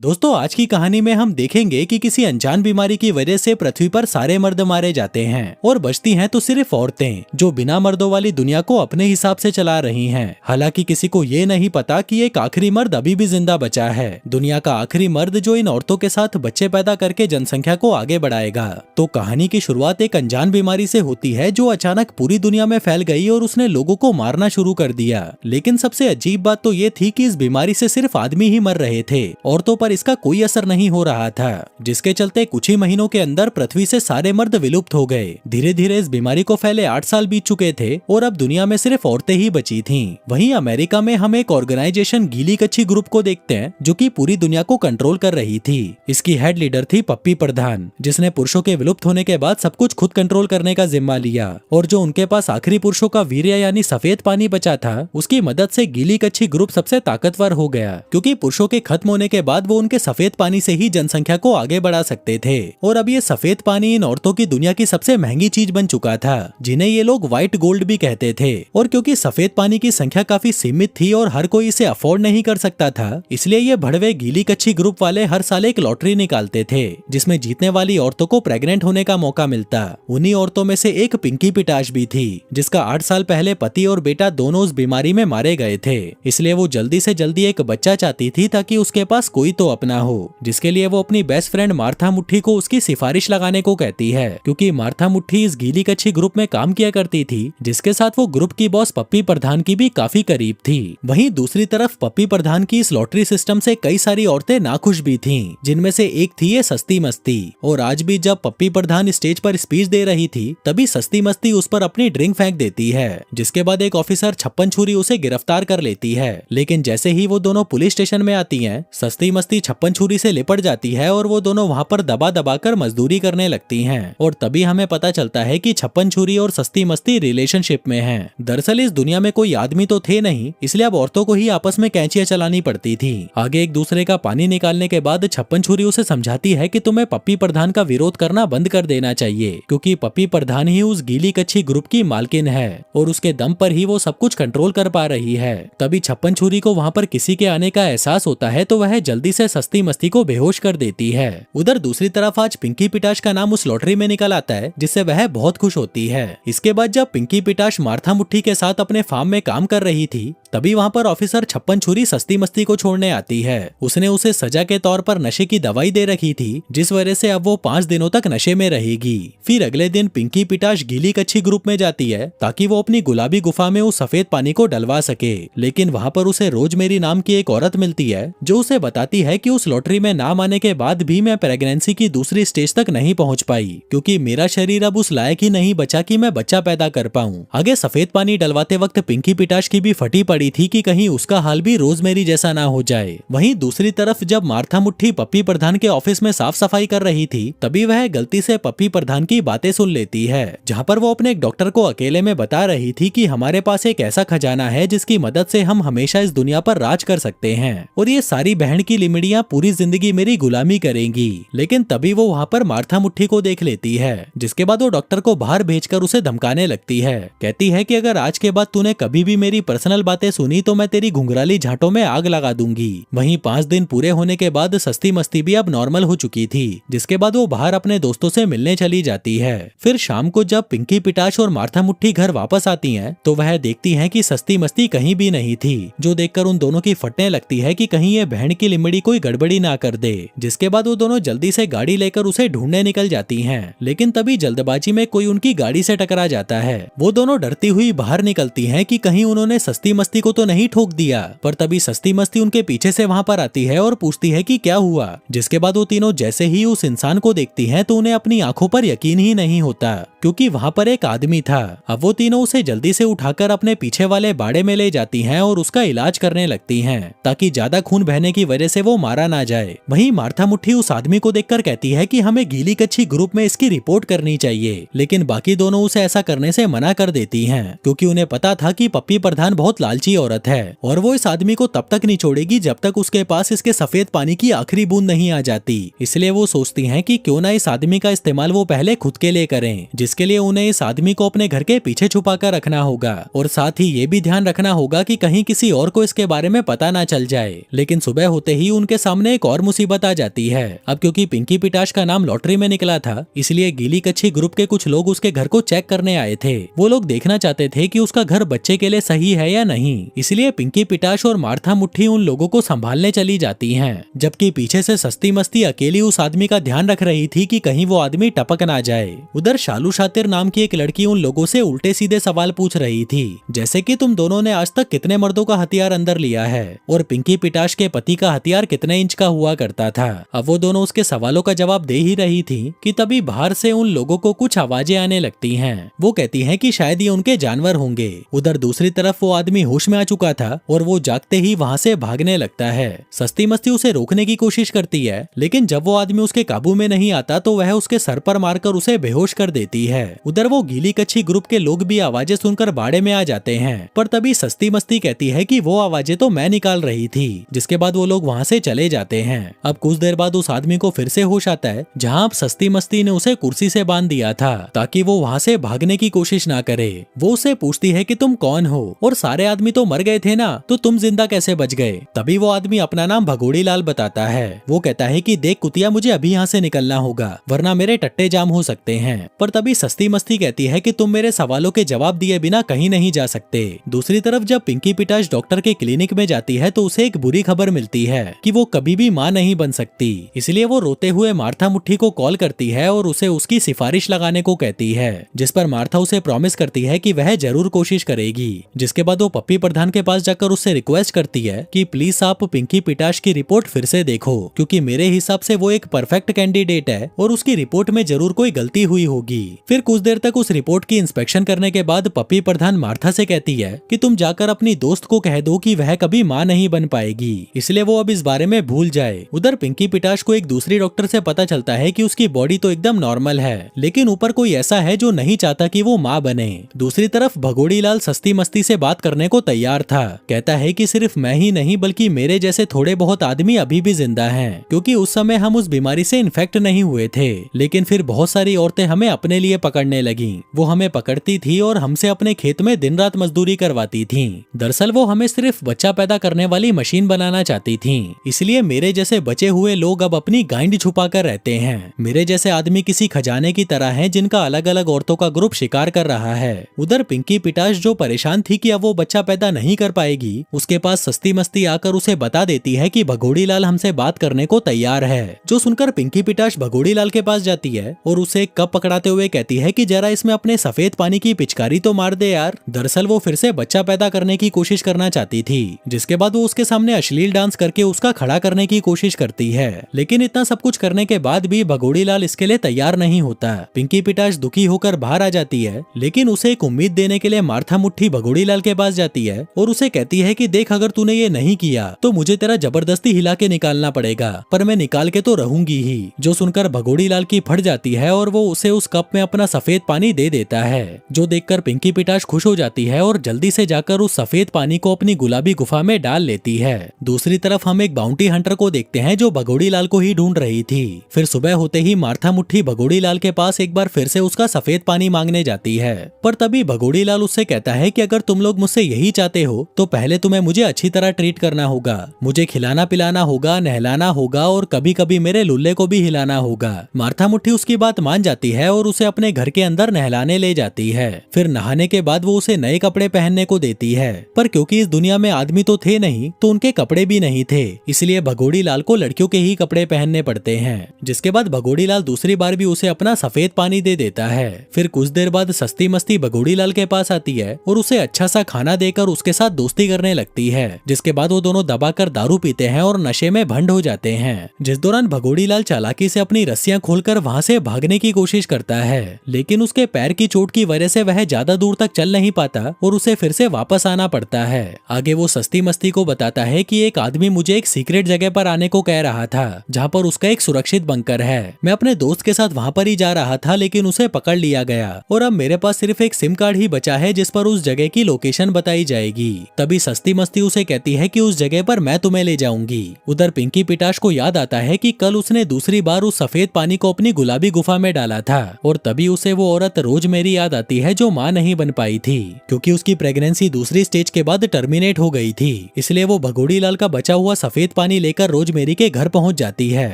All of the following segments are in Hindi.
दोस्तों, आज की कहानी में हम देखेंगे कि किसी अनजान बीमारी की वजह से पृथ्वी पर सारे मर्द मारे जाते हैं और बचती हैं तो सिर्फ औरतें, जो बिना मर्दों वाली दुनिया को अपने हिसाब से चला रही हैं। हालांकि किसी को ये नहीं पता कि एक आखिरी मर्द अभी भी जिंदा बचा है, दुनिया का आखिरी मर्द जो इन औरतों के साथ बच्चे पैदा करके जनसंख्या को आगे बढ़ाएगा। तो कहानी की शुरुआत एक अनजान बीमारी से होती है जो अचानक पूरी दुनिया में फैल गई और उसने लोगों को मारना शुरू कर दिया। लेकिन सबसे अजीब बात तो ये थी कि इस बीमारी से सिर्फ आदमी ही मर रहे थे, औरतों पर इसका कोई असर नहीं हो रहा था, जिसके चलते कुछ ही महीनों के अंदर पृथ्वी से सारे मर्द विलुप्त हो गए। धीरे धीरे इस बीमारी को फैले 8 साल बीत चुके थे और अब दुनिया में सिर्फ औरतें ही बची थीं। वहीं अमेरिका में हम एक ऑर्गेनाइजेशन गीली कच्छी ग्रुप को देखते हैं जो कि पूरी दुनिया को कंट्रोल कर रही थी। इसकी हेड लीडर थी पप्पी प्रधान, जिसने पुरुषों के विलुप्त होने के बाद सब कुछ खुद कंट्रोल करने का जिम्मा लिया और जो उनके पास आखिरी पुरुषों का वीर्य यानी सफेद पानी बचा था, उसकी मदद से गीली कच्छी ग्रुप सबसे ताकतवर हो गया, क्योंकि पुरुषों के खत्म होने के बाद वो उनके सफेद पानी से ही जनसंख्या को आगे बढ़ा सकते थे। और अब ये सफेद पानी इन औरतों की दुनिया की सबसे महंगी चीज बन चुका था, जिन्हें ये लोग व्हाइट गोल्ड भी कहते थे। और क्योंकि सफेद पानी की संख्या काफी सीमित थी और हर कोई इसे अफोर्ड नहीं कर सकता था, इसलिए ये भड़वे गीली कच्छी ग्रुप वाले हर साल एक लॉटरी निकालते थे, जिसमें जीतने वाली औरतों को प्रेग्नेंट होने का मौका मिलता। उन्हीं औरतों में से एक पिंकी पिटाश भी थी, जिसका 8 साल पहले पति और बेटा दोनों उस बीमारी में मारे गए थे। इसलिए वो जल्दी से जल्दी एक बच्चा चाहती थी ताकि उसके पास कोई तो अपना हो, जिसके लिए वो अपनी बेस्ट फ्रेंड मार्था मुट्ठी को उसकी सिफारिश लगाने को कहती है, क्योंकि मार्था मुट्ठी इस गीली कच्छी ग्रुप में काम किया करती थी, जिसके साथ वो ग्रुप की बॉस पप्पी प्रधान की भी काफी करीब थी। वहीं दूसरी तरफ पप्पी प्रधान की इस लॉटरी सिस्टम से कई सारी औरतें नाखुश भी थीं, जिनमें से एक थी ये सस्ती मस्ती। और आज भी जब पप्पी प्रधान स्टेज पर स्पीच दे रही थी, तभी सस्ती मस्ती उस पर अपनी ड्रिंक फेंक देती है, जिसके बाद एक ऑफिसर छप्पन छुरी उसे गिरफ्तार कर लेती है। लेकिन जैसे ही वो दोनों पुलिस स्टेशन में आती हैं, सस्ती मस्ती छप्पन छुरी से लिपट जाती है और वो दोनों वहाँ पर दबा दबा कर मजदूरी करने लगती हैं। और तभी हमें पता चलता है कि छप्पन छुरी और सस्ती मस्ती रिलेशनशिप में हैं। दरअसल इस दुनिया में कोई आदमी तो थे नहीं, इसलिए अब औरतों को ही आपस में कैंचियां चलानी पड़ती थी। आगे एक दूसरे का पानी निकालने के बाद छप्पन छुरी उसे समझाती है कि तुम्हें पप्पी प्रधान का विरोध करना बंद कर देना चाहिए, क्योंकि पप्पी प्रधान ही उस गीली कच्छी ग्रुप की मालकिन है और उसके दम पर ही वो सब कुछ कंट्रोल कर पा रही है। तभी छप्पन छुरी को वहाँ पर किसी के आने का एहसास होता है, तो वह जल्दी से सस्ती मस्ती को बेहोश कर देती है। उधर दूसरी तरफ आज पिंकी पिटाश का नाम उस लॉटरी में निकल आता है, जिससे वह बहुत खुश होती है। इसके बाद जब पिंकी पिटाश मार्था मुट्ठी के साथ अपने फार्म में काम कर रही थी, तभी वहाँ पर ऑफिसर छप्पन छुरी सस्ती मस्ती को छोड़ने आती है। उसने उसे सजा के तौर पर नशे की दवाई दे रखी थी, जिस वजह से अब वो 5 दिनों तक नशे में रहेगी। फिर अगले दिन पिंकी पिटाश गीली कच्छी ग्रुप में जाती है ताकि वो अपनी गुलाबी गुफा में उस सफेद पानी को डलवा सके। लेकिन वहाँ पर उसे रोजमेरी नाम की एक औरत मिलती है, जो उसे बताती है कि उस लॉटरी में नाम आने के बाद भी मैं प्रेगनेंसी की दूसरी स्टेज तक नहीं पहुँच पाई, क्योंकि मेरा शरीर अब उस लायक ही नहीं बचा कि मैं बच्चा पैदा कर पाऊँ। आगे सफेद पानी डलवाते वक्त पिंकी पिटाश की भी फटी पड़ी थी कि कहीं उसका हाल भी रोजमेरी जैसा ना हो जाए। वहीं दूसरी तरफ जब मार्था मुट्ठी पप्पी प्रधान के ऑफिस में साफ सफाई कर रही थी, तभी वह गलती से पप्पी प्रधान की बातें सुन लेती है, जहां पर वो अपने एक डॉक्टर को अकेले में बता रही थी कि हमारे पास एक ऐसा खजाना है जिसकी मदद से हम हमेशा इस दुनिया पर राज कर सकते हैं और ये सारी बहन की लिमड़ियां पूरी जिंदगी मेरी गुलामी करेंगी। लेकिन तभी वो वहाँ पर मार्था मुट्ठी को देख लेती है, जिसके बाद वो डॉक्टर को बाहर भेजकर उसे धमकाने लगती है। कहती है कि अगर आज के बाद तूने कभी भी मेरी पर्सनल बातें सुनी तो मैं तेरी घुंघराली झांटों में आग लगा दूंगी। वहीं 5 दिन पूरे होने के बाद सस्ती मस्ती भी अब नॉर्मल हो चुकी थी, जिसके बाद वो बाहर अपने दोस्तों से मिलने चली जाती है। फिर शाम को जब पिंकी पिटाश और मार्था मुट्ठी घर वापस आती हैं, तो वह देखती हैं कि सस्ती मस्ती कहीं भी नहीं थी, जो देखकर उन दोनों की फटने लगती है कि कहीं ये बहन की लिमड़ी कोई गड़बड़ी ना कर दे। जिसके बाद वो दोनों जल्दी से गाड़ी लेकर उसे ढूंढने निकल जाती हैं। लेकिन तभी जल्दबाजी में कोई उनकी गाड़ी से टकरा जाता है। वो दोनों डरती हुई बाहर निकलती हैं कि कहीं उन्होंने सस्ती मस्ती को तो नहीं ठोक दिया, पर तभी सस्ती मस्ती उनके पीछे से वहाँ पर आती है और पूछती है कि क्या हुआ। जिसके बाद वो तीनों जैसे ही उस इंसान को देखती हैं, तो उन्हें अपनी आंखों पर यकीन ही नहीं होता, क्योंकि वहाँ पर एक आदमी था। अब वो तीनों उसे जल्दी से उठाकर अपने पीछे वाले बाड़े में ले जाती हैं और उसका इलाज करने लगती हैं, ताकि ज्यादा खून बहने की वजह से वो मारा ना जाए। वहीं मार्था मुट्ठी उस आदमी को देखकर कहती है कि हमें गीली कच्छी ग्रुप में इसकी रिपोर्ट करनी चाहिए, लेकिन बाकी दोनों उसे ऐसा करने से मना कर देती हैं, क्योंकि उन्हें पता था कि पप्पी प्रधान बहुत लालची सच्ची औरत है और वो इस आदमी को तब तक नहीं छोड़ेगी जब तक उसके पास इसके सफेद पानी की आखिरी बूंद नहीं आ जाती। इसलिए वो सोचती हैं कि क्यों ना इस आदमी का इस्तेमाल वो पहले खुद के लिए करें, जिसके लिए उन्हें इस आदमी को अपने घर के पीछे छुपा कर रखना होगा और साथ ही ये भी ध्यान रखना होगा कि कहीं किसी और को इसके बारे में पता ना चल जाए। लेकिन सुबह होते ही उनके सामने एक और मुसीबत आ जाती है। अब क्योंकि पिंकी पिटाश का नाम लॉटरी में निकला था, इसलिए गीली कच्छी ग्रुप के कुछ लोग उसके घर को चेक करने आए थे। वो लोग देखना चाहते थे कि उसका घर बच्चे के लिए सही है या नहीं। इसलिए पिंकी पिटाश और मार्था मुट्ठी उन लोगों को संभालने चली जाती हैं, जबकि पीछे से सस्ती मस्ती अकेली उस आदमी का ध्यान रख रही थी कि कहीं वो आदमी टपक ना जाए। उधर शालू शातिर नाम की एक लड़की उन लोगों से उल्टे सीधे सवाल पूछ रही थी, जैसे कि तुम दोनों ने आज तक कितने मर्दों का हथियार अंदर लिया है और पिंकी पिटाश के पति का हथियार कितने इंच का हुआ करता था। अब वो दोनों उसके सवालों का जवाब दे ही रही थी कि तभी बाहर से उन लोगों को कुछ आवाजें आने लगती हैं। वो कहती हैं कि शायद ये उनके जानवर होंगे। उधर दूसरी तरफ वो आदमी होश में आ चुका था और वो जागते ही वहाँ से भागने लगता है। सस्ती मस्ती उसे रोकने की कोशिश करती है, लेकिन जब वो आदमी उसके काबू में नहीं आता तो वह उसके सर पर मारकर उसे बेहोश कर देती है। उधर वो गीली कच्छी ग्रुप के लोग भी आवाजें सुनकर बाड़े में आ जाते हैं, पर तभी सस्ती मस्ती कहती है कि वो आवाजें तो मैं निकाल रही थी, जिसके बाद वो लोग वहाँ से चले जाते हैं। अब कुछ देर बाद उस आदमी को फिर से होश आता है, जहाँ अब सस्ती मस्ती ने उसे कुर्सी से बांध दिया था ताकि वो वहाँ से भागने की कोशिश ना करे। वो उसे पूछती है कि तुम कौन हो और सारे आदमी तो मर गए थे ना, तो तुम जिंदा कैसे बच गए। तभी वो आदमी अपना नाम भगोड़ी लाल बताता है। वो कहता है कि देख कुतिया, मुझे अभी यहाँ से निकलना होगा वरना मेरे टट्टे जाम हो सकते हैं। पर तभी सस्ती मस्ती कहती है कि तुम मेरे सवालों के जवाब दिए बिना कहीं नहीं जा सकते। दूसरी तरफ जब पिंकी पिटाश डॉक्टर के क्लिनिक में जाती है तो उसे एक बुरी खबर मिलती है कि वो कभी भी माँ नहीं बन सकती। इसलिए वो रोते हुए मार्था मुट्ठी को कॉल करती है और उसे उसकी सिफारिश लगाने को कहती है, जिस पर मार्था उसे प्रॉमिस करती है कि वह जरूर कोशिश करेगी। जिसके बाद वो पप्पी प्रधान के पास जाकर उससे रिक्वेस्ट करती है कि प्लीज आप पिंकी पिटाश की रिपोर्ट फिर से देखो, क्योंकि मेरे हिसाब से वो एक परफेक्ट कैंडिडेट है और उसकी रिपोर्ट में जरूर कोई गलती हुई होगी। फिर कुछ देर तक उस रिपोर्ट की इंस्पेक्शन करने के बाद पप्पी प्रधान मार्था से कहती है कि तुम जाकर अपनी दोस्त को कह दो कि वह कभी माँ नहीं बन पाएगी, इसलिए वो अब इस बारे में भूल जाए। उधर पिंकी पिटाश को एक दूसरी डॉक्टर से पता चलता है कि उसकी बॉडी तो एकदम नॉर्मल है, लेकिन ऊपर कोई ऐसा है जो नहीं चाहता कि वो माँ बने। दूसरी तरफ भगोड़ी लाल सस्ती मस्ती से बात करने को तैयार था। कहता है कि सिर्फ मैं ही नहीं बल्कि मेरे जैसे थोड़े बहुत आदमी अभी भी जिंदा हैं, क्योंकि उस समय हम उस बीमारी से इन्फेक्ट नहीं हुए थे, लेकिन फिर बहुत सारी औरतें हमें अपने लिए पकड़ने लगी। वो हमें पकड़ती थी और हमसे अपने खेत में दिन रात मजदूरी करवाती थी। दरअसल वो हमें सिर्फ बच्चा पैदा करने वाली मशीन बनाना चाहती थी, इसलिए मेरे जैसे बचे हुए लोग अब अपनी गांड छुपा कर रहते हैं। मेरे जैसे आदमी किसी खजाने की तरह हैं जिनका अलग अलग औरतों का ग्रुप शिकार कर रहा है। उधर पिंकी पिटाश जो परेशान थी कि अब वो बच्चा पैदा नहीं कर पाएगी, उसके पास सस्ती मस्ती आकर उसे बता देती है कि भगोड़ी लाल हमसे बात करने को तैयार है। जो सुनकर पिंकी पिटाश भगोड़ी लाल के पास जाती है और उसे कप पकड़ाते हुए कहती है कि जरा इसमें अपने सफेद पानी की पिचकारी तो मार दे यार। दरअसल वो फिर से बच्चा पैदा करने की कोशिश करना चाहती थी, जिसके बाद वो उसके सामने अश्लील डांस करके उसका खड़ा करने की कोशिश करती है। लेकिन इतना सब कुछ करने के बाद भी भगोड़ी लाल इसके लिए तैयार नहीं होता। पिंकी पिटाश दुखी होकर बाहर आ जाती है, लेकिन उसे एक उम्मीद देने के लिए मार्था मुट्ठी भगोड़ी लाल के पास जाती है और उसे कहती है कि देख, अगर तूने ये नहीं किया तो मुझे तेरा जबरदस्ती हिला के निकालना पड़ेगा, पर मैं निकाल के तो रहूंगी ही। जो सुनकर भगोड़ी लाल की फट जाती है और वो उसे उस कप में अपना सफेद पानी दे देता है, जो देखकर पिंकी पिटाश खुश हो जाती है और जल्दी से जाकर उस सफेद पानी को अपनी गुलाबी गुफा में डाल लेती है। दूसरी तरफ हम एक बाउंटी हंटर को देखते हैं जो भगोड़ी लाल को ही ढूंढ रही थी। फिर सुबह होते ही मार्था मुट्ठी भगोड़ी लाल के पास एक बार फिर से उसका सफेद पानी मांगने जाती है, पर तभी भगोड़ी लाल उससे कहता है कि अगर तुम लोग मुझसे यही चाहते हो तो पहले तुम्हें मुझे अच्छी तरह ट्रीट करना होगा, मुझे खिलाना पिलाना होगा, नहलाना होगा और कभी कभी मेरे लुल्ले को भी हिलाना होगा। मार्था मुट्ठी उसकी बात मान जाती है और उसे अपने घर के अंदर नहलाने ले जाती है। फिर नहाने के बाद वो उसे नए कपड़े पहनने को देती है, पर क्योंकि इस दुनिया में आदमी तो थे नहीं तो उनके कपड़े भी नहीं थे, इसलिए भगोड़ी लाल को लड़कियों के ही कपड़े पहनने पड़ते हैं। जिसके बाद भगोड़ी लाल दूसरी बार भी उसे अपना सफेद पानी दे देता है। फिर कुछ देर बाद सस्ती मस्ती भगोड़ी लाल के पास आती है और उसे अच्छा सा खाना देकर उसके साथ दोस्ती करने लगती है। जिसके बाद वो दोनों दबाकर दारू पीते हैं और नशे में भंड हो जाते हैं। जिस दौरान भगोड़ी लाल चालाकी से अपनी रस्सियां खोलकर वहां से भागने की कोशिश करता है, लेकिन उसके पैर की चोट की वजह से वह ज्यादा दूर तक चल नहीं पाता और उसे फिर से वापस आना पड़ता है। आगे वो सस्ती मस्ती को बताता है कि एक आदमी मुझे एक सीक्रेट जगह पर आने को कह रहा था जहाँ पर उसका एक सुरक्षित बंकर है। मैं अपने दोस्त के साथ वहाँ पर ही जा रहा था, लेकिन उसे पकड़ लिया गया और अब मेरे पास सिर्फ एक सिम कार्ड ही बचा है जिस पर उस जगह की लोकेशन बताई जाएगी। जाएगी। तभी सस्ती मस्ती उसे कहती है कि उस जगह पर मैं तुम्हें ले जाऊंगी। उधर पिंकी पिटाश को याद आता है कि कल उसने दूसरी बार उस सफेद पानी को अपनी गुलाबी गुफा में डाला था और तभी उसे वो औरत रोजमेरी याद आती है जो मां नहीं बन पाई थी क्योंकि उसकी प्रेगनेंसी दूसरी स्टेज के बाद टर्मिनेट हो गई थी। इसलिए वो भगोड़ी लाल का बचा हुआ सफेद पानी लेकर रोजमेरी के घर पहुंच जाती है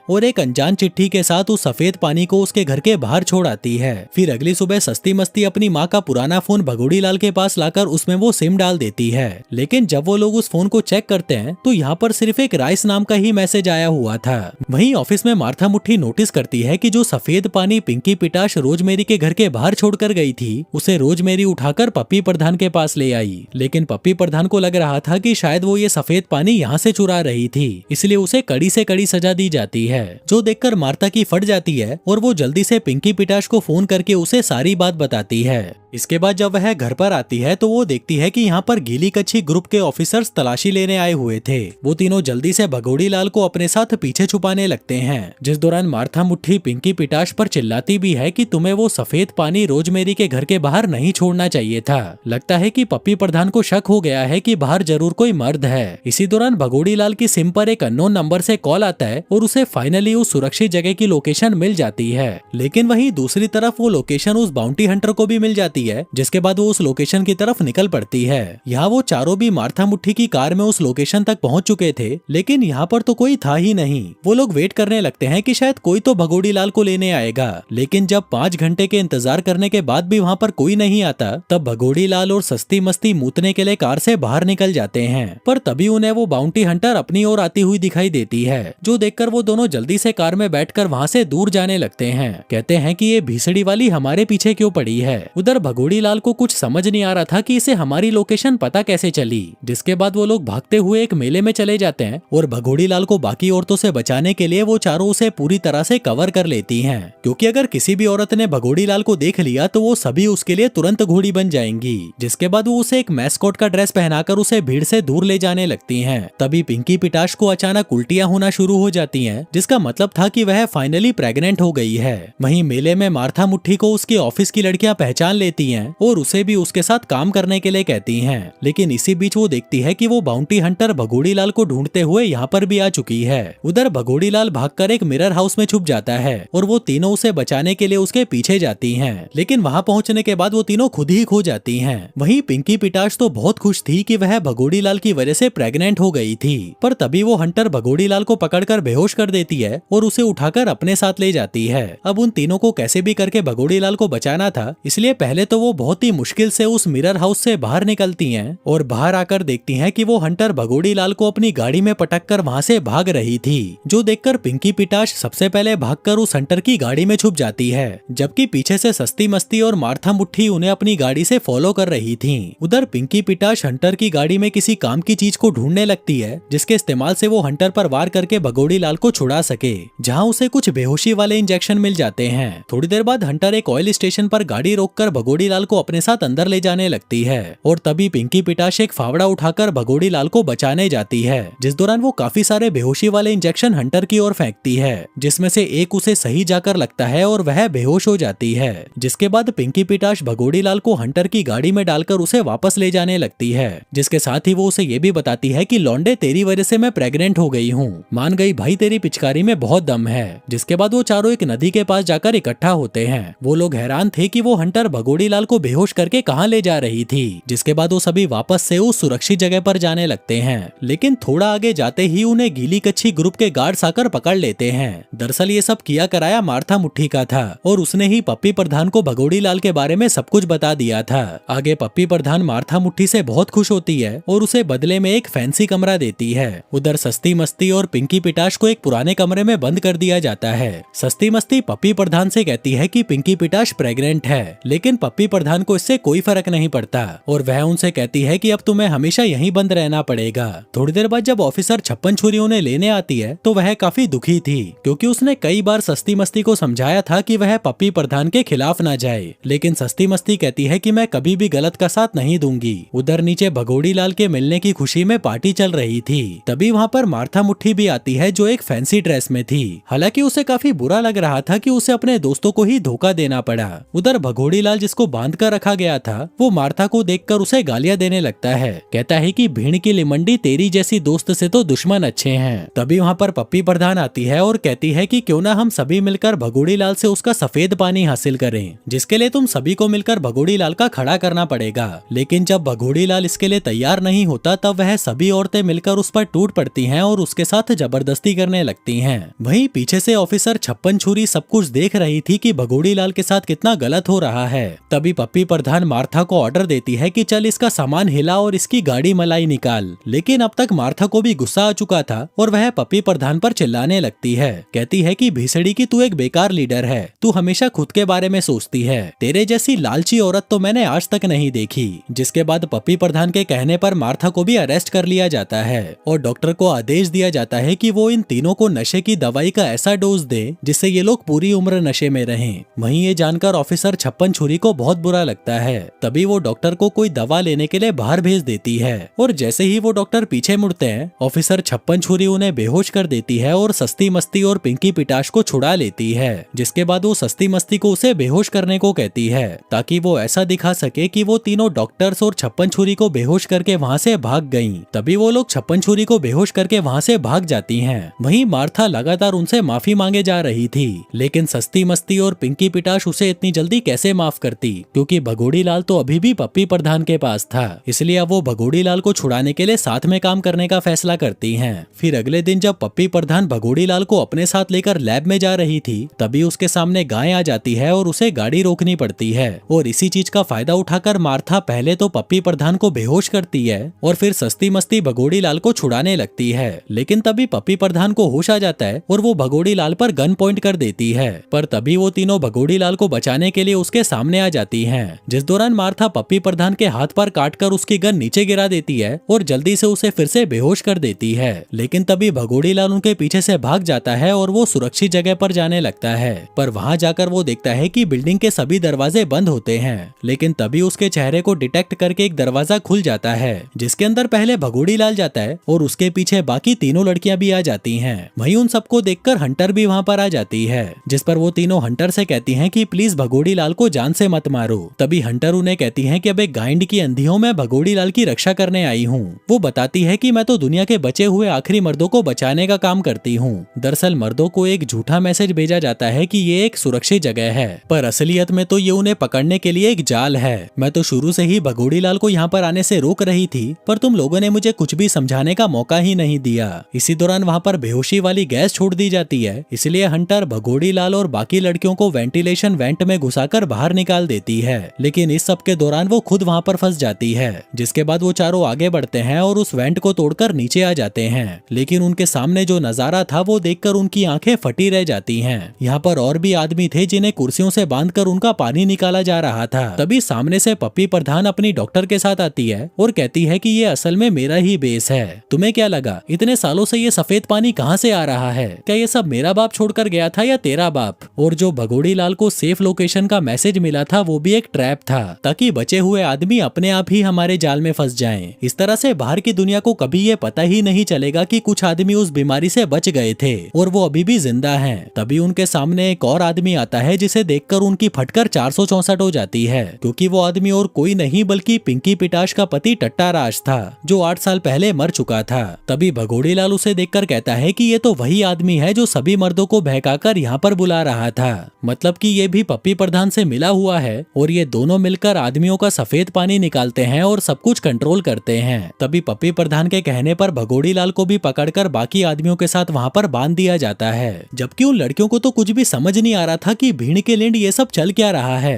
और एक अनजान चिट्ठी के साथ उस सफेद पानी को उसके घर के बाहर छोड़ आती है। फिर अगली सुबह सस्ती मस्ती अपनी माँ का पुराना फोन भगोड़ी लाल के पास लाकर उसमें वो सिम डाल देती है। लेकिन जब वो लोग उस फोन को चेक करते हैं तो यहाँ पर सिर्फ एक राइस नाम का ही मैसेज आया हुआ था। वहीं ऑफिस में मार्था मुट्ठी नोटिस करती है कि जो सफेद पानी पिंकी पिटाश रोजमेरी के घर के बाहर छोड़कर गई थी उसे रोजमेरी उठाकर पप्पी प्रधान के पास ले आई। लेकिन पप्पी प्रधान को लग रहा था कि शायद वो ये सफेद पानी यहाँ से चुरा रही थी, इसलिए उसे कड़ी से कड़ी सजा दी जाती है, जो देखकर मार्था की फट जाती है और वो जल्दी से पिंकी पिटाश को फोन करके उसे सारी बात बताती है। इसके बाद जब वह घर पर आती है तो वो देखती है कि यहाँ पर गीली कच्छी ग्रुप के ऑफिसर्स तलाशी लेने आए हुए थे। वो तीनों जल्दी से भगोड़ी लाल को अपने साथ पीछे छुपाने लगते हैं, जिस दौरान मार्था मुट्ठी पिंकी पिटाश पर चिल्लाती भी है कि तुम्हें वो सफेद पानी रोजमेरी के घर के बाहर नहीं छोड़ना चाहिए था। लगता है कि पप्पी प्रधान को शक हो गया है कि बाहर जरूर कोई मर्द है। इसी दौरान भगोड़ी लाल की सिम पर एक अननोन नंबर से कॉल आता है और उसे फाइनली उस सुरक्षित जगह की लोकेशन मिल जाती है। लेकिन वहीं दूसरी तरफ वो लोकेशन उस बाउंटी हंटर को भी मिल जाती है, जिसके बाद वो उस लोकेशन की तरफ निकल पड़ती है। यहाँ वो चारों भी मार्था मुट्ठी की कार में उस लोकेशन तक पहुंच चुके थे, लेकिन यहाँ पर तो कोई था ही नहीं। वो लोग वेट करने लगते हैं कि शायद कोई तो भगोड़ी लाल को लेने आएगा, लेकिन जब 5 घंटे के इंतजार करने के बाद भी वहाँ पर कोई नहीं आता, तब भगोड़ी लाल और सस्ती मस्ती मूतने के लिए कार से बाहर निकल जाते हैं। पर तभी उन्हें वो बाउंटी हंटर अपनी ओर आती हुई दिखाई देती है, जो देखकर वो दोनों जल्दी से कार में बैठकर वहाँ से दूर जाने लगते हैं। कहते हैं कि ये भीसड़ी वाली हमारे पीछे क्यों पड़ी है। उधर भगोड़ी लाल को कुछ समझ नहीं आ रहा था कि इसे हमारी लोकेशन पता कैसे चली। जिसके बाद वो लोग भागते हुए एक मेले में चले जाते हैं और भगोड़ी लाल को बाकी औरतों से बचाने के लिए वो चारों उसे पूरी तरह से कवर कर लेती हैं, क्योंकि अगर किसी भी औरत ने भगोड़ी लाल को देख लिया तो वो सभी उसके लिए तुरंत घोड़ी बन जाएंगी। जिसके बाद वो उसे एक मैस्कॉट का ड्रेस पहनाकर उसे भीड़ से दूर ले जाने लगती हैं। तभी पिंकी पिटाश को अचानक उल्टियां होना शुरू हो जाती हैं, जिसका मतलब था कि वह फाइनली प्रेग्नेंट हो गई है। वहीं मेले में मार्था मुट्ठी को उसके ऑफिस की लड़कियां पहचान लेती हैं और उसे भी उसके साथ काम करने के लिए कहती हैं। लेकिन इसी बीच वो देखती है कि वो बाउंटी हंटर भगोड़ी लाल को ढूंढते हुए यहाँ पर भी आ चुकी है। उधर भगोड़ी लाल भागकर एक मिरर हाउस में छुप जाता है और वो तीनों उसे बचाने के लिए उसके पीछे जाती हैं। लेकिन वहाँ पहुँचने के बाद वो तीनों खुद ही खो जाती हैं। वहीं पिंकी पिटाश तो बहुत खुश थी कि वह भगोड़ी लाल की वजह से प्रेग्नेंट हो गई थी, पर तभी वो हंटर भगोड़ी लाल को पकड़कर बेहोश कर देती है और उसे उठाकर अपने साथ ले जाती है। अब उन तीनों को कैसे भी करके भगोड़ी लाल को बचाना था, इसलिए पहले तो वो बहुत ही मुश्किल से उस मिरर हाउस से बाहर निकलती हैं और बाहर आकर देखती हैं कि वो हंटर भगोड़ी लाल को अपनी गाड़ी में पटककर वहां से भाग रही थी, जो देखकर पिंकी पिटाश सबसे पहले भागकर उस हंटर की गाड़ी में छुप जाती है, जबकि पीछे से सस्ती मस्ती और मार्था मुट्ठी उन्हें अपनी गाड़ी से फॉलो कर रही थी। उधर पिंकी पिटाश हंटर की गाड़ी में किसी काम की चीज को ढूंढने लगती है, जिसके इस्तेमाल से वो हंटर पर वार करके भगोड़ी लाल को छुड़ा सके, जहाँ उसे कुछ बेहोशी वाले इंजेक्शन मिल जाते हैं। थोड़ी देर बाद हंटर एक ऑयल स्टेशन पर गाड़ी रोककर भगोड़ी लाल को अपने साथ अंदर ले जाने लगती है और तभी पिंकी पिटाश एक फावड़ा उठाकर भगोड़ी लाल को बचाने जाती है, जिस दौरान वो काफी सारे बेहोशी वाले इंजेक्शन हंटर की ओर फेंकती है, जिसमें से एक उसे सही जाकर लगता है और वह बेहोश हो जाती है। जिसके बाद पिंकी पिटाश भगोड़ी लाल को हंटर की गाड़ी में डालकर उसे वापस ले जाने लगती है, जिसके साथ ही वो उसे ये भी बताती है कि लौंडे तेरी वजह से मैं प्रेग्नेंट हो गई हूँ, मान गई भाई तेरी पिचकारी में बहुत दम है। जिसके बाद वो चारों एक नदी के पास जाकर इकट्ठा होते हैं। वो लोग हैरान थे कि वो हंटर भगोड़ी लाल को बेहोश करके कहाँ ले जा रही थी। जिसके बाद वो सभी वापस से उस सुरक्षित जगह पर जाने लगते हैं, लेकिन थोड़ा आगे जाते ही उन्हें गीली कच्छी ग्रुप के गार्ड्स आकर पकड़ लेते हैं। दरअसल ये सब किया कराया मार्था मुट्ठी का था और उसने ही पप्पी प्रधान को भगोड़ी लाल के बारे में सब कुछ बता दिया था। आगे पप्पी प्रधान मार्था मुट्ठी से बहुत खुश होती है और उसे बदले में एक फैंसी कमरा देती है। उधर सस्ती मस्ती और पिंकी पिटाश को एक पुराने कमरे में बंद कर दिया जाता है। सस्ती मस्ती पप्पी प्रधान से कहती है कि पिंकी पिटाश प्रेग्नेंट है, लेकिन पप्पी प्रधान को इससे कोई फर्क नहीं पड़ता और वह उनसे कहती है कि अब तुम्हें हमेशा यहीं बंद रहना पड़ेगा। थोड़ी देर बाद जब ऑफिसर 56 छुरी उन्हें लेने आती है तो वह काफी दुखी थी, क्योंकि उसने कई बार सस्ती मस्ती को समझाया था कि वह पप्पी प्रधान के खिलाफ ना जाए, लेकिन सस्ती मस्ती कहती है कि मैं कभी भी गलत का साथ नहीं दूंगी। उधर नीचे भगोड़ी लाल के मिलने की खुशी में पार्टी चल रही थी। तभी वहाँ पर मार्था मुट्ठी भी आती है, जो एक फैंसी ड्रेस में थी। हालांकि उसे काफी बुरा लग रहा था कि उसे अपने दोस्तों को ही धोखा देना पड़ा। उधर भगोड़ी लाल जिसको बांध कर रखा गया था, वो मार्था को देखकर उसे गालियां गालियां देने लगता है। कहता है कि भीड़ की लिमंडी तेरी जैसी दोस्त से तो दुश्मन अच्छे हैं। तभी वहाँ पर पप्पी प्रधान आती है और कहती है कि क्यों ना हम सभी मिलकर भगोड़ी लाल से उसका सफेद पानी हासिल करें, जिसके लिए तुम सभी को मिलकर भगोड़ी लाल का खड़ा करना पड़ेगा। लेकिन जब भगोड़ी लाल इसके लिए तैयार नहीं होता तब वह सभी औरतें मिलकर उस पर टूट पड़ती हैं और उसके साथ जबरदस्ती करने लगती हैं। वहीं पीछे से ऑफिसर छप्पन छुरी सब कुछ देख रही थी कि भगोड़ी लाल के साथ कितना गलत हो रहा है। तभी पप्पी प्रधान मार्था को ऑर्डर देती है कि चल इसका सामान हिला और इसकी गाड़ी मलाई निकाल। लेकिन अब तक मार्था को भी गुस्सा आ चुका था और वह पप्पी प्रधान पर चिल्लाने लगती है। कहती है कि भीसड़ी की तू एक बेकार लीडर है, तू हमेशा खुद के बारे में सोचती है, तेरे जैसी लालची औरत तो मैंने आज तक नहीं देखी। जिसके बाद पप्पी प्रधान के कहने पर मार्था को भी अरेस्ट कर लिया जाता है और डॉक्टर को आदेश दिया जाता है कि वो इन तीनों को नशे की दवाई का ऐसा डोज दे जिससे ये लोग पूरी उम्र नशे में रहें। वहीं ये जानकर ऑफिसर छप्पन छुरी को बहुत बुरा लगता है। तभी वो डॉक्टर को कोई दवा लेने के लिए बाहर भेज देती है और जैसे ही वो डॉक्टर पीछे मुड़ते हैं ऑफिसर छप्पन छुरी उन्हें बेहोश कर देती है और सस्ती मस्ती और पिंकी पिटाश को छुड़ा लेती है। जिसके बाद वो सस्ती मस्ती को उसे बेहोश करने को कहती है ताकि वो ऐसा दिखा सके कि वो तीनों डॉक्टर्स और छप्पन छुरी को बेहोश करके वहाँ से भाग गयी। तभी वो लोग छप्पन छुरी को बेहोश करके वहाँ से भाग जाती हैं। वहीं मार्था लगातार उनसे माफी मांगे जा रही थी, लेकिन सस्ती मस्ती और पिंकी पिटाश उसे इतनी जल्दी कैसे माफ करती, क्योंकि भगोड़ी लाल तो अभी भी पप्पी प्रधान के पास था। इसलिए अब वो भगोड़ी लाल को छुड़ाने के लिए साथ में काम करने का फैसला करती हैं। फिर अगले दिन जब पप्पी प्रधान भगोड़ी लाल को अपने साथ लेकर लैब में जा रही थी तभी उसके सामने गाय आ जाती है और उसे गाड़ी रोकनी पड़ती है और इसी चीज का फायदा उठाकर मार्था पहले तो पप्पी प्रधान को बेहोश करती है और फिर सस्ती मस्ती भगोड़ी लाल को छुड़ाने लगती है। लेकिन तभी पप्पी प्रधान को होश आ जाता है और वो भगोड़ी लाल पर गन पॉइंट कर देती है, पर तभी वो तीनों भगोड़ी लाल को बचाने के लिए उसके सामने आ जाती हैं। जिस दौरान मार्था पप्पी प्रधान के हाथ पर काटकर उसकी गन नीचे गिरा देती है और जल्दी से उसे फिर से बेहोश कर देती है। लेकिन तभी भगोड़ी लाल उनके पीछे से भाग जाता है और वो सुरक्षित जगह पर जाने लगता है, पर वहाँ जाकर वो देखता है कि बिल्डिंग के सभी दरवाजे बंद होते हैं। लेकिन तभी उसके चेहरे को डिटेक्ट करके एक दरवाजा खुल जाता है जिसके अंदर पहले भगोड़ी लाल जाता है और उसके पीछे बाकी तीनों लड़कियां भी आ जाती हैं। वहीं उन सबको देखकर हंटर भी वहाँ पर आ जाती है, जिस पर वो तीनों हंटर से कहती हैं कि प्लीज भगोड़ी लाल को जान से मत मारो। तभी हंटर उन्हें कहती हैं कि अब एक गाइंड की अंधियों में भगोड़ी लाल की रक्षा करने आई हूँ। वो बताती है कि मैं तो दुनिया के बचे हुए आखिरी मर्दों को बचाने का काम करती हूँ। दरअसल मर्दों को एक झूठा मैसेज भेजा जाता है कि ये एक सुरक्षित जगह है, पर असलियत में तो ये उन्हें पकड़ने के लिए एक जाल है। मैं तो शुरू से ही भगोड़ी लाल को यहाँ पर आने से रोक रही थी, पर तुम लोगों ने मुझे कुछ भी समझाने का मौका ही नहीं दिया। इसी दौरान वहाँ पर बेहोशी वाली गैस छोड़ दी जाती है, इसलिए हंटर भगोड़ी लाल और बाकी लड़कियों को वेंटिलेशन वेंट में घुसाकर बाहर निकाल देती है। लेकिन इस सब के दौरान वो खुद वहाँ पर फंस जाती है। जिसके बाद वो चारों आगे बढ़ते हैं और उस वेंट को तोड़कर नीचे आ जाते हैं। लेकिन उनके सामने जो नजारा था वो देखकर उनकी आंखें फटी रह जाती हैं। यहाँ पर और भी आदमी थे जिन्हें कुर्सियों से बांधकर उनका पानी निकाला जा रहा था। तभी सामने से पप्पी प्रधान अपनी डॉक्टर के साथ आती है और कहती है कि ये असल में मेरा ही बेस है। तुम्हें क्या लगा इतने सालों से ये सफेद पानी कहाँ से आ रहा है? क्या ये सब मेरा बाप छोड़कर गया था या तेरा बाप? और जो भगोड़ी लाल को सेफ लोकेशन का मैसेज मिला था वो भी एक ट्रैप था, ताकि बचे हुए आदमी अपने आप ही हमारे जाल में फंस जाएं। इस तरह से बाहर की दुनिया को कभी ये पता ही नहीं चलेगा कि कुछ आदमी उस बीमारी से बच गए थे और वो अभी भी जिंदा हैं। तभी उनके सामने एक और आदमी आता है जिसे देखकर उनकी फटकर 464 हो जाती है, क्योंकि वो आदमी और कोई नहीं बल्कि पिंकी पिटाश का पति टट्टा राज था, जो 8 साल पहले मर चुका था। तभी भगोड़ी लाल उसे देखकर कहता है कि ये तो वही आदमी है जो सभी मर्दों को बहकाकर यहाँ पर बुला रहा था, मतलब कि ये भी पप्पी प्रधान से मिला हुआ है और ये दोनों मिलकर आदमियों का सफेद पानी निकालते हैं और सब कुछ कंट्रोल करते हैं। तभी पप्पी प्रधान के कहने पर भगोड़ी लाल को भी पकड़कर बाकी आदमियों के साथ वहाँ पर बांध दिया जाता है, जबकि उन लड़कियों को तो कुछ भी समझ नहीं आ रहा था कि भीड़ के लिंड ये सब चल क्या रहा है।